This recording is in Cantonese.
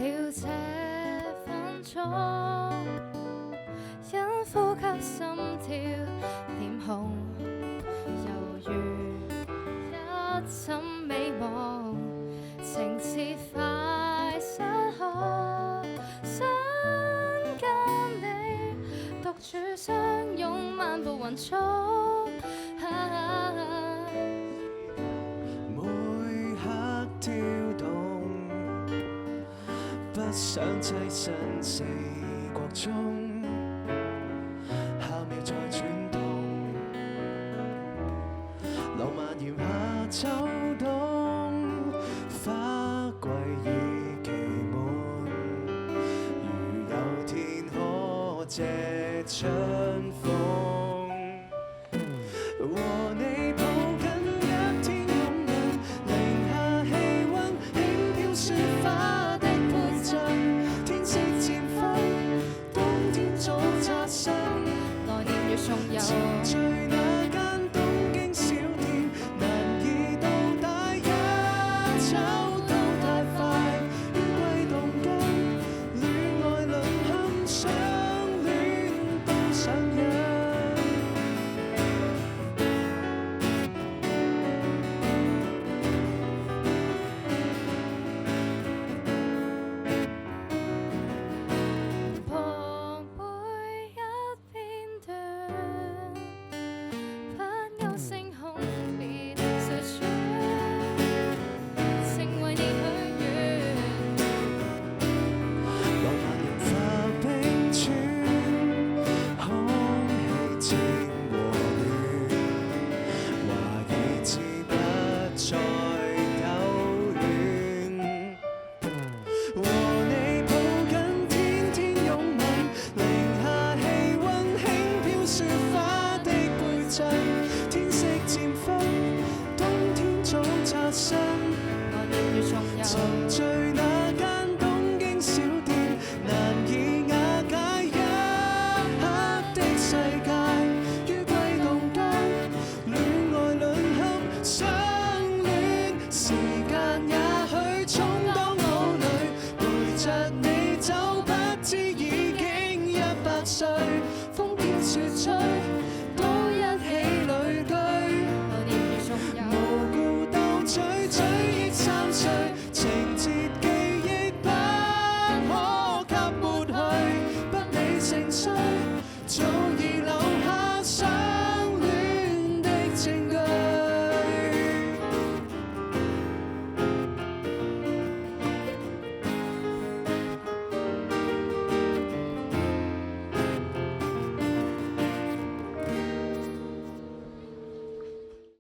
了這分鐘，因呼吸心跳臉紅，猶如一陣美夢，情節快失控，想跟你獨處相擁，漫步雲中。每刻跳動，不想棲身四國中，下秒再轉動，浪漫炎夏秋冬，花季已期滿，如有天可借春風，和你抱緊一天擁吻，零下氣溫輕飄雪花的背脊，天色漸昏，冬天早擦身，來年月重遊。沉醉那間東京小店，難以到達，一秋都太快，於歸動間，戀愛淪陷，相戀都上癮。旁每一片段，不勾星空別細說，成為你許願。浪漫融化冰川，空氣漸和暖，話已知不再久遠。和你抱緊天天擁吻，零下氣溫輕飄雪花的背脊，天色漸昏，冬天早擦身。來年月重遊。沉醉那間東京小店，難以瓦解一刻的世界，於歸動間，戀愛淪陷，相戀時間也許充當腦裏，陪着你走，不知已經100歲，風飄雪吹。